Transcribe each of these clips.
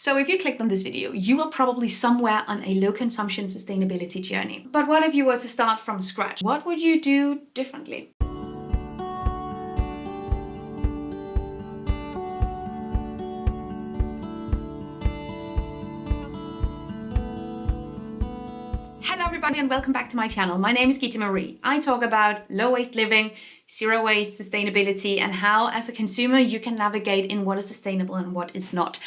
So if you clicked on this video, you are probably somewhere on a low consumption sustainability journey. But what if you were to start from scratch? What would you do differently? Hello everybody and welcome back to my channel. My name is Gita Marie. I talk about low waste living, zero waste, sustainability, and how as a consumer you can navigate in what is sustainable and what is not.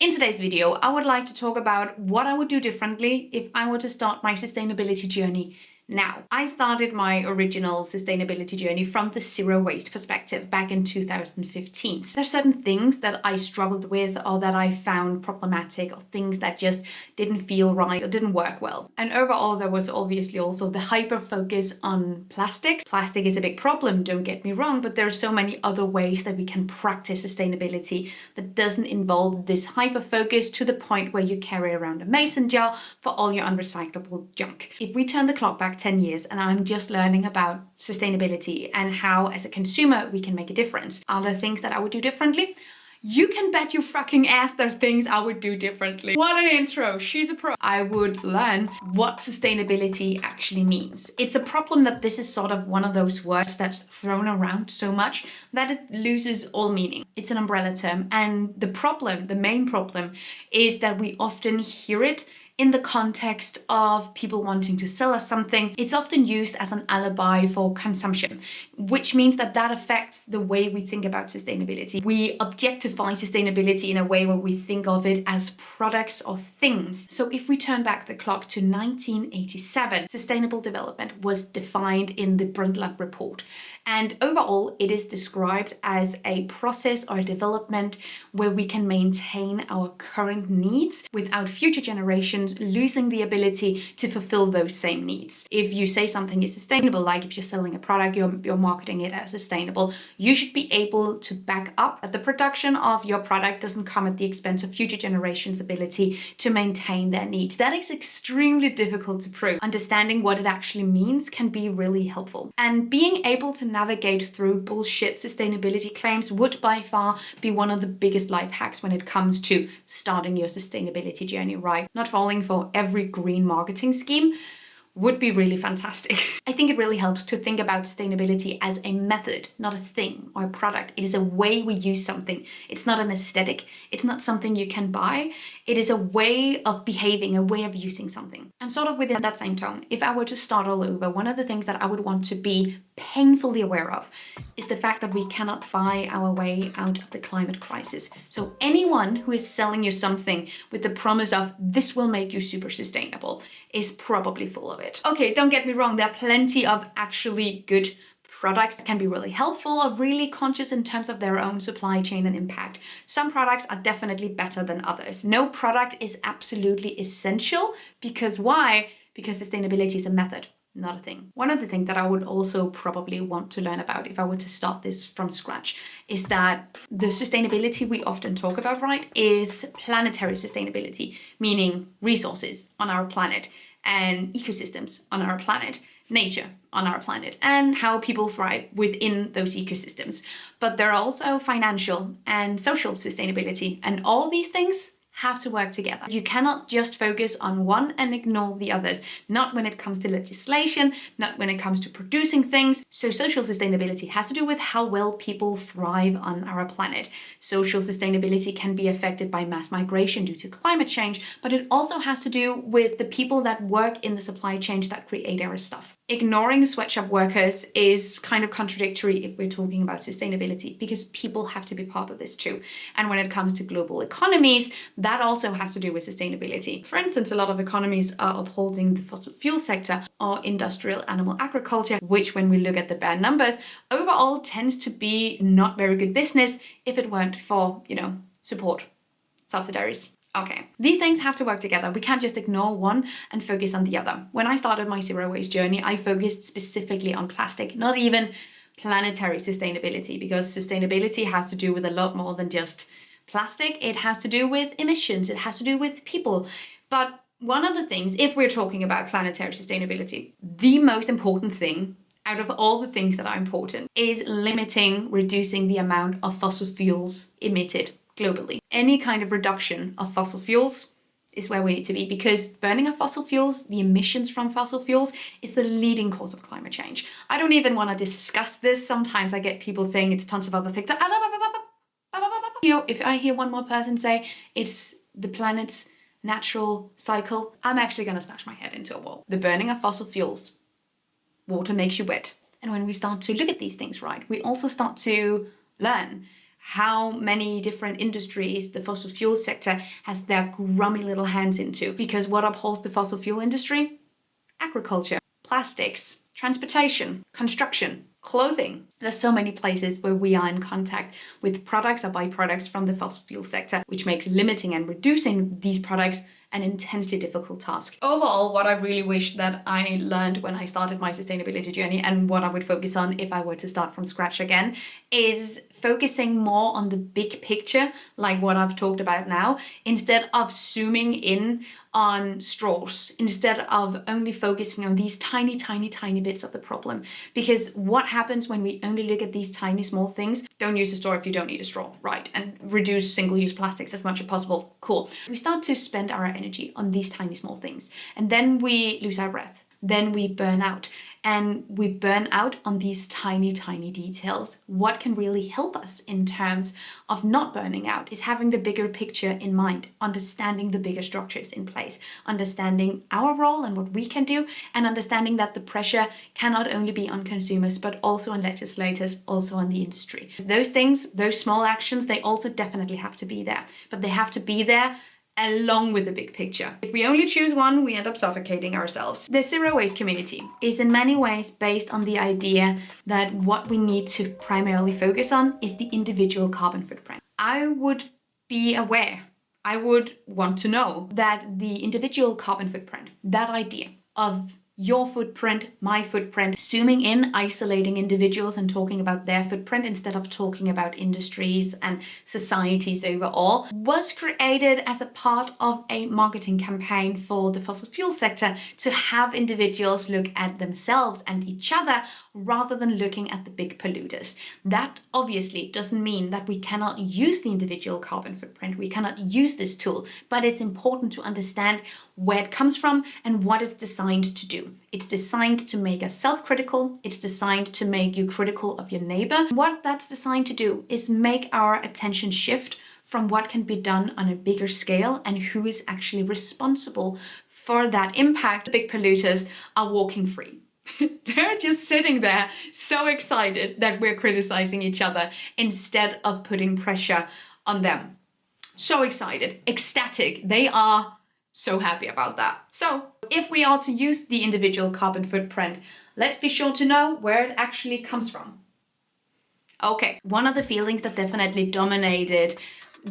In today's video, I would like to talk about what I would do differently if I were to start my sustainability journey now. I started my original sustainability journey from the zero waste perspective back in 2015. So there's certain things that I struggled with or that I found problematic or things that just didn't feel right or didn't work well. And overall, there was obviously also the hyper focus on plastics. Plastic is a big problem, don't get me wrong, but there are so many other ways that we can practice sustainability that doesn't involve this hyper focus to the point where you carry around a mason jar for all your unrecyclable junk. If we turn the clock back 10 years and I'm just learning about sustainability and how as a consumer we can make a difference, are there things that I would do differently? You can bet your fucking ass there are things I would do differently. What an intro, she's a pro. I would learn what sustainability actually means. It's a problem that this is sort of one of those words that's thrown around so much that it loses all meaning. It's an umbrella term, and the main problem is that we often hear it in the context of people wanting to sell us something. It's often used as an alibi for consumption, which means that affects the way we think about sustainability. We objectify sustainability in a way where we think of it as products or things. So if we turn back the clock to 1987, sustainable development was defined in the Brundtland Report. And overall, it is described as a process or a development where we can maintain our current needs without future generations losing the ability to fulfill those same needs. If you say something is sustainable, like if you're selling a product, you're marketing it as sustainable, you should be able to back up that the production of your product doesn't come at the expense of future generations' ability to maintain their needs. That is extremely difficult to prove. Understanding what it actually means can be really helpful. And being able to navigate through bullshit sustainability claims would by far be one of the biggest life hacks when it comes to starting your sustainability journey right. Not falling for every green marketing scheme would be really fantastic. I think it really helps to think about sustainability as a method, not a thing or a product. It is a way we use something. It's not an aesthetic. It's not something you can buy. It is a way of behaving, a way of using something. And sort of within that same tone, if I were to start all over, one of the things that I would want to be painfully aware of is the fact that we cannot buy our way out of the climate crisis. So anyone who is selling you something with the promise of this will make you super sustainable is probably full of it. Okay, don't get me wrong, there are plenty of actually good products that can be really helpful or really conscious in terms of their own supply chain and impact. Some products are definitely better than others. No product is absolutely essential because why? Because sustainability is a method, not a thing. One of the things that I would also probably want to learn about if I were to start this from scratch is that the sustainability we often talk about, right, is planetary sustainability, meaning resources on our planet and ecosystems on our planet, nature on our planet, and how people thrive within those ecosystems. But there are also financial and social sustainability, and all these things have to work together. You cannot just focus on one and ignore the others, not when it comes to legislation, not when it comes to producing things. So social sustainability has to do with how well people thrive on our planet. Social sustainability can be affected by mass migration due to climate change, but it also has to do with the people that work in the supply chains that create our stuff. Ignoring sweatshop workers is kind of contradictory if we're talking about sustainability, because people have to be part of this too. And when it comes to global economies, that also has to do with sustainability. For instance, a lot of economies are upholding the fossil fuel sector or industrial animal agriculture, which when we look at the bare numbers, overall tends to be not very good business if it weren't for, support, subsidiaries. Okay, these things have to work together. We can't just ignore one and focus on the other. When I started my zero waste journey, I focused specifically on plastic, not even planetary sustainability, because sustainability has to do with a lot more than just plastic. It has to do with emissions. It has to do with people. But one of the things, if we're talking about planetary sustainability, the most important thing out of all the things that are important is reducing the amount of fossil fuels emitted globally. Any kind of reduction of fossil fuels is where we need to be, because burning of fossil fuels, the emissions from fossil fuels, is the leading cause of climate change. I don't even want to discuss this. Sometimes I get people saying it's tons of other things. You know, if I hear one more person say it's the planet's natural cycle, I'm actually going to smash my head into a wall. The burning of fossil fuels, water makes you wet. And when we start to look at these things right, we also start to learn how many different industries the fossil fuel sector has their grummy little hands into. Because what upholds the fossil fuel industry? Agriculture, plastics, transportation, construction, clothing. There's so many places where we are in contact with products or byproducts from the fossil fuel sector, which makes limiting and reducing these products an intensely difficult task. Overall, what I really wish that I learned when I started my sustainability journey, and what I would focus on if I were to start from scratch again, is focusing more on the big picture, like what I've talked about now, instead of zooming in on straws, instead of only focusing on these tiny bits of the problem. Because what happens when we only look at these tiny small things? Don't use a straw if you don't need a straw, right? And reduce single-use plastics as much as possible. Cool. We start to spend our energy on these tiny small things, and then we lose our breath. Then we burn out, and we burn out on these tiny details. What can really help us in terms of not burning out is having the bigger picture in mind, understanding the bigger structures in place, understanding our role and what we can do, and understanding that the pressure cannot only be on consumers, but also on legislators, also on the industry. Those things, those small actions, they also definitely have to be there, but they have to be there along with the big picture. If we only choose one, we end up suffocating ourselves. The zero waste community is in many ways based on the idea that what we need to primarily focus on is the individual carbon footprint. I would be aware, I would want to know that the individual carbon footprint, that idea of your footprint, my footprint, zooming in, isolating individuals and talking about their footprint instead of talking about industries and societies overall, was created as a part of a marketing campaign for the fossil fuel sector to have individuals look at themselves and each other rather than looking at the big polluters. That obviously doesn't mean that we cannot use the individual carbon footprint, we cannot use this tool, but it's important to understand where it comes from and what it's designed to do. It's designed to make us self-critical, it's designed to make you critical of your neighbor. What that's designed to do is make our attention shift from what can be done on a bigger scale and who is actually responsible for that impact. The big polluters are walking free. They're just sitting there so excited that we're criticizing each other instead of putting pressure on them. So excited, ecstatic. They are so happy about that. So if we are to use the individual carbon footprint, let's be sure to know where it actually comes from. Okay, one of the feelings that definitely dominated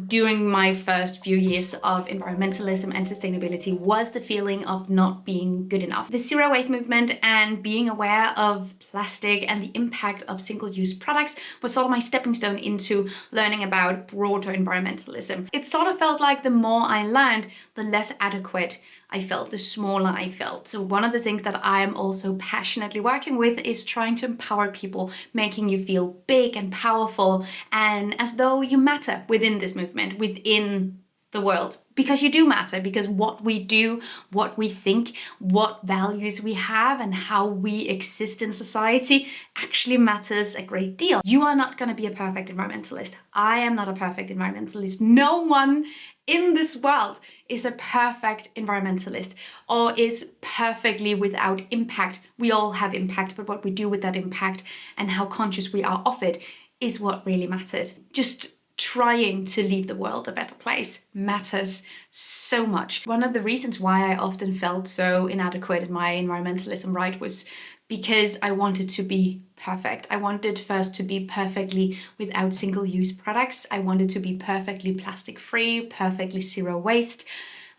during my first few years of environmentalism and sustainability was the feeling of not being good enough. The zero waste movement and being aware of plastic and the impact of single-use products was sort of my stepping stone into learning about broader environmentalism. It sort of felt like the more I learned, the less adequate I felt, the smaller I felt. So one of the things that I am also passionately working with is trying to empower people, making you feel big and powerful and as though you matter within this movement, within the world. Because you do matter, because what we do, what we think, what values we have and how we exist in society actually matters a great deal. You are not going to be a perfect environmentalist. I am not a perfect environmentalist. No one in this world is a perfect environmentalist or is perfectly without impact. We all have impact, but what we do with that impact and how conscious we are of it is what really matters. Just trying to leave the world a better place matters so much. One of the reasons why I often felt so inadequate in my environmentalism, right, was because I wanted to be perfect. I wanted first to be perfectly without single-use products. I wanted to be perfectly plastic-free, perfectly zero waste.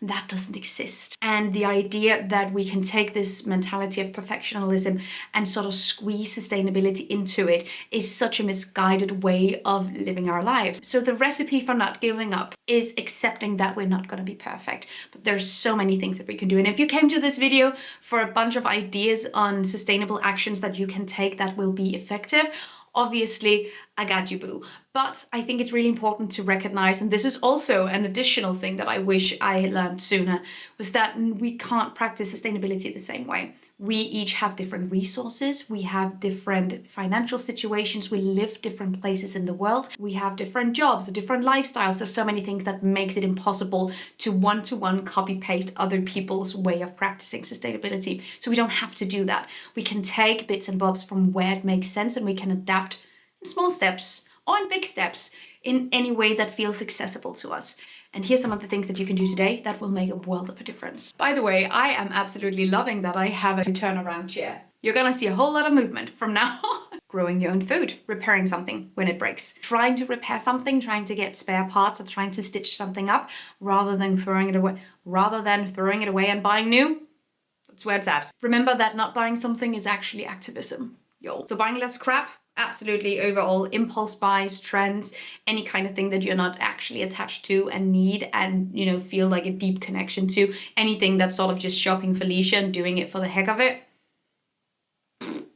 That doesn't exist. And the idea that we can take this mentality of perfectionism and sort of squeeze sustainability into it is such a misguided way of living our lives. So the recipe for not giving up is accepting that we're not going to be perfect, but there's so many things that we can do. And if you came to this video for a bunch of ideas on sustainable actions that you can take that will be effective, obviously I got you, boo. But I think it's really important to recognize, and this is also an additional thing that I wish I had learned sooner, was that we can't practice sustainability the same way. We each have different resources, we have different financial situations, we live different places in the world, we have different jobs, different lifestyles. There's so many things that makes it impossible to one-to-one copy-paste other people's way of practicing sustainability. So we don't have to do that. We can take bits and bobs from where it makes sense, and we can adapt in small steps or in big steps in any way that feels accessible to us. And here's some of the things that you can do today that will make a world of a difference. By the way, I am absolutely loving that I have a turnaround chair. You're gonna see a whole lot of movement from now on. Growing your own food, repairing something when it breaks, trying to repair something, trying to get spare parts or trying to stitch something up rather than throwing it away and buying new. That's where it's at. Remember that not buying something is actually activism, yo. So buying less crap, absolutely. Overall, impulse buys, trends, any kind of thing that you're not actually attached to and need and, you know, feel like a deep connection to. Anything that's sort of just shopping for leisure and doing it for the heck of it.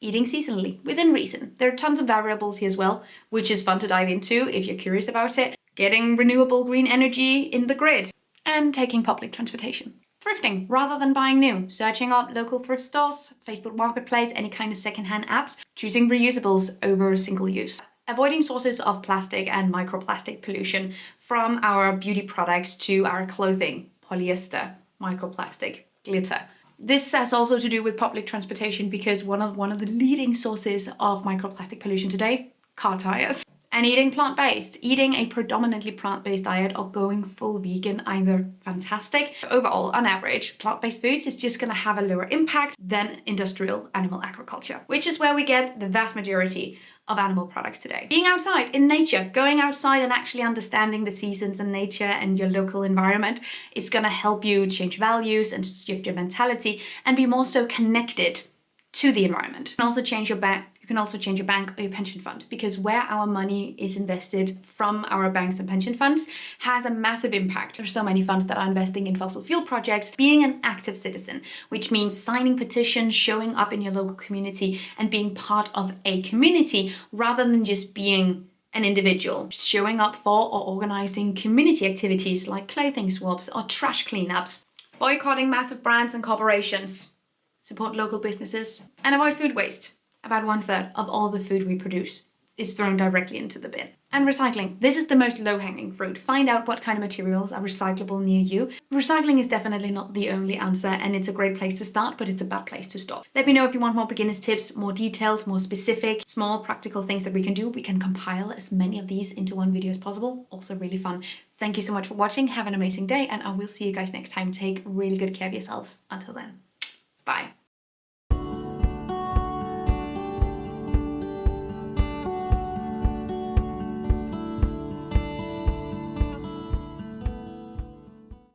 Eating seasonally, within reason. There are tons of variables here as well, which is fun to dive into if you're curious about it. Getting renewable green energy in the grid and taking public transportation. Thrifting rather than buying new, searching up local thrift stores, Facebook Marketplace, any kind of secondhand apps, choosing reusables over single use. Avoiding sources of plastic and microplastic pollution from our beauty products to our clothing, polyester, microplastic, glitter. This has also to do with public transportation because one of the leading sources of microplastic pollution today, car tires. And eating plant-based. Eating a predominantly plant-based diet or going full vegan, either fantastic. Overall, on average, plant-based foods is just gonna have a lower impact than industrial animal agriculture, which is where we get the vast majority of animal products today. Being outside in nature, going outside and actually understanding the seasons and nature and your local environment is gonna help you change values and shift your mentality and be more so connected to the environment. You can also change your bank or your pension fund, because where our money is invested from our banks and pension funds has a massive impact. There's so many funds that are investing in fossil fuel projects. Being an active citizen, which means signing petitions, showing up in your local community and being part of a community rather than just being an individual. Showing up for or organizing community activities like clothing swaps or trash cleanups. Boycotting massive brands and corporations. Support local businesses and avoid food waste. About 1/3 of all the food we produce is thrown directly into the bin. And recycling. This is the most low-hanging fruit. Find out what kind of materials are recyclable near you. Recycling is definitely not the only answer, and it's a great place to start, but it's a bad place to stop. Let me know if you want more beginner's tips, more detailed, more specific, small practical things that we can do. We can compile as many of these into one video as possible. Also really fun. Thank you so much for watching. Have an amazing day, and I will see you guys next time. Take really good care of yourselves. Until then, bye.